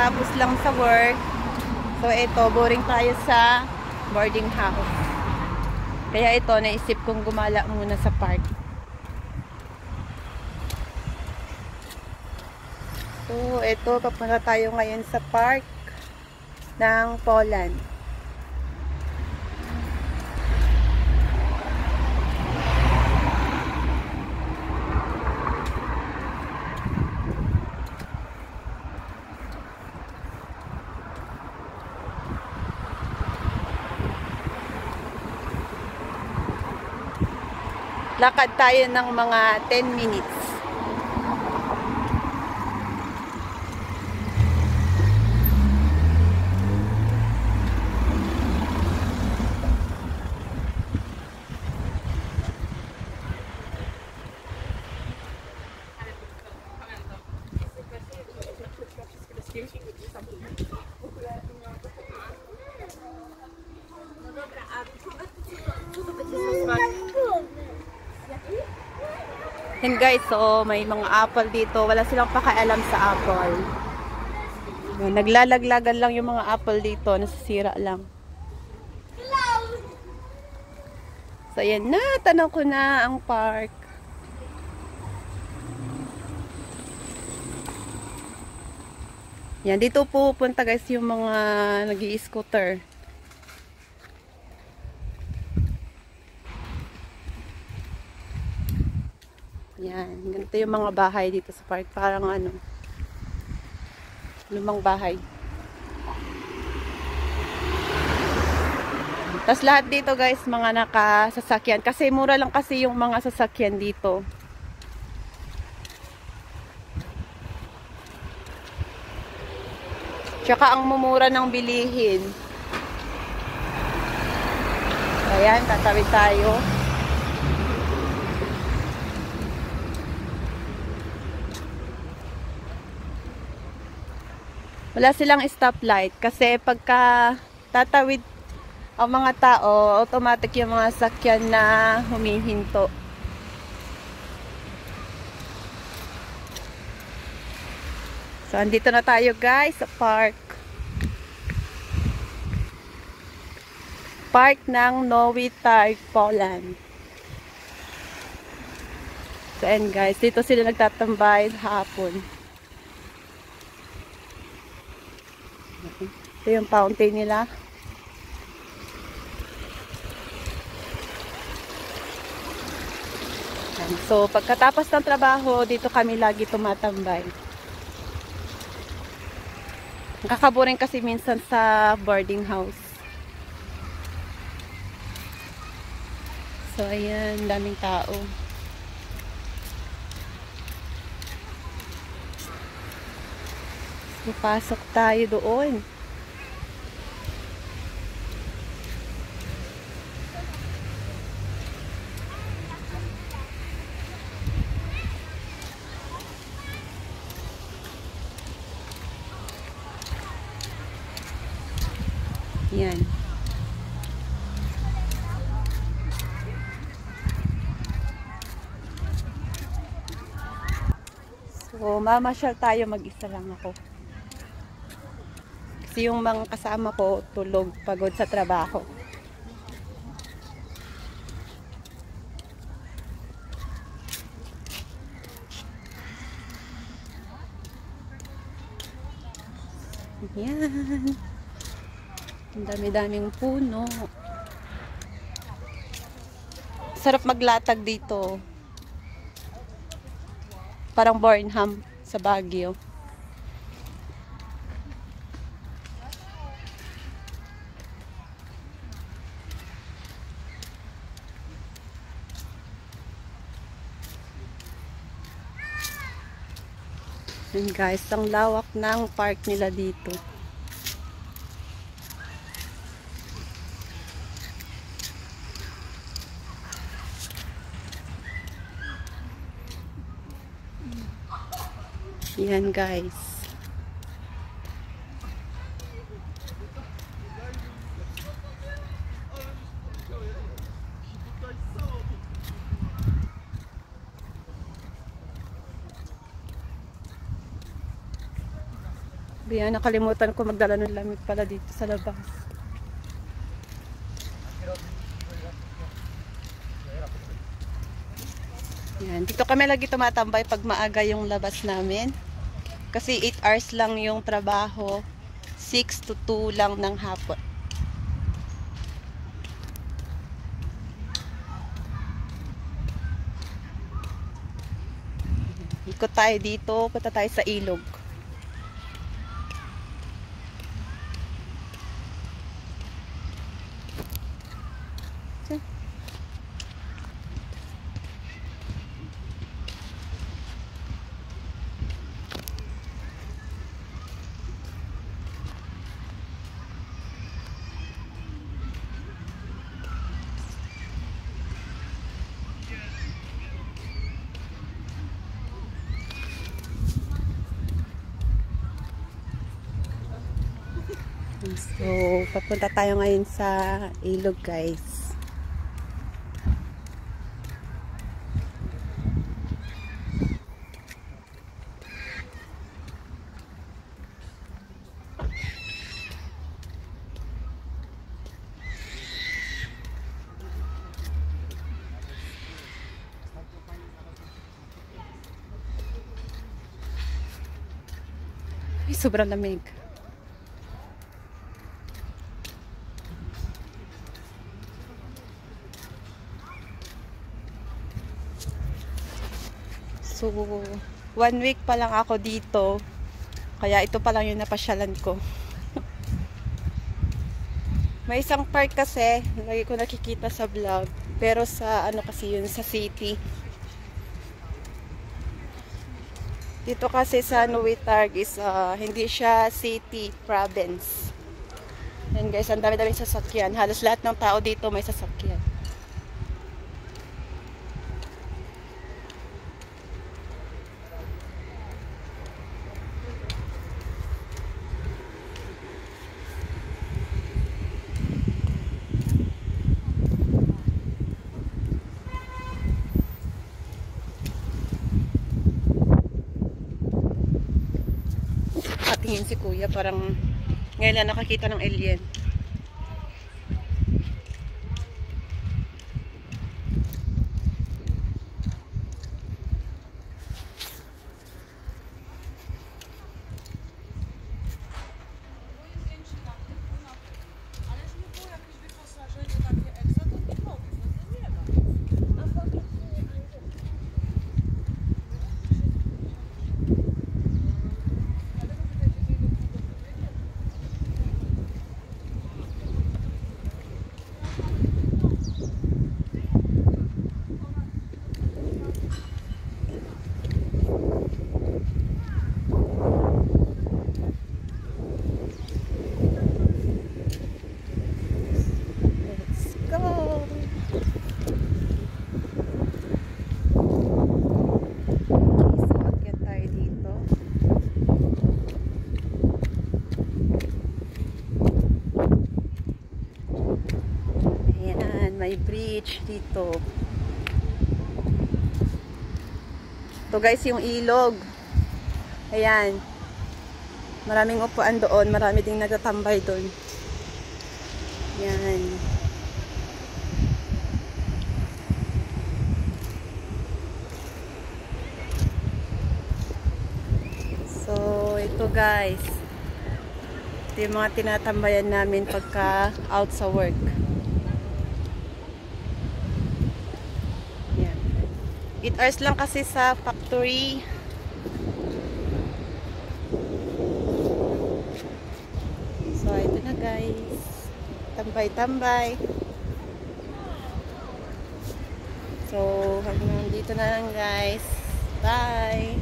kakatapos lang sa work. So ito, boring tayo sa boarding house. Kaya ito, naisip kong gumala muna sa park. So ito, papunta tayo ngayon sa park ng Poland. Lakad tayo ng mga 10 minutes. And guys, so may mga apple dito. Wala silang pakialam sa apple. Naglalaglagan lang yung mga apple dito. Nasisira lang. So yan na. Tanong ko na ang park. Yan. Dito pupunta guys yung mga nag-i-scooter. Yan, ganito yung mga bahay dito sa park. Parang ano, lumang bahay. Tapos lahat dito guys, mga nakasasakyan. Kasi mura lang kasi yung mga sasakyan dito. Tsaka ang mumura ng bilihin. Ayan, tatawid tayo. Wala silang stoplight kasi pagka tatawid ang mga tao, automatic yung mga sakyan na humihinto. So, andito na tayo guys sa park. Park ng Nowy Targ, Poland. So, and guys, dito sila nagtatambay hapon. Ito yung fountain nila. So, pagkatapos ng trabaho, dito kami lagi tumatambay. Nakakaboring kasi minsan sa boarding house. So, ayan, daming tao. Pasok tayo doon. Yan. So, mamasyal tayo, mag-isa lang ako. Kasi yung mga kasama ko, tulog, pagod sa trabaho. Yan. Ang dami-daming puno. Sarap maglatag dito. Parang Bornham sa Baguio. And guys, ang lawak ng park nila dito. Yan guys. Yan, nakalimutan ko magdala ng lamig pala dito sa labas. Yan, dito kami lagi tumatambay pag maaga yung labas namin. Kasi 8 hours lang yung trabaho. 6 to 2 lang ng hapon. Ikot tayo dito, punta tayo sa ilog. So, papunta tayo ngayon sa ilog, guys. Ay, sobrang lamig. So, 1 week pa lang ako dito. Kaya ito pa lang yung napasyalan ko. May isang park kasi, lagi ko nakikita sa vlog. Pero sa, ano kasi yun, sa city. Dito kasi sa Nuitarg is, hindi siya city, province. And guys, ang dami-daming sasakyan. Halos lahat ng tao dito may sasakyan. Tingin si kuya, parang ngayon lang nakakita ng alien. May bridge dito. Ito guys yung ilog. Ayan. Maraming upuan doon. Marami ding nagtatambay doon. Ayan. So, ito guys. Ito yung mga tinatambayan namin pagka out sa work. 8 hours lang kasi sa factory. So, ito na guys. Tambay-tambay. So, hanggang dito na lang guys. Bye!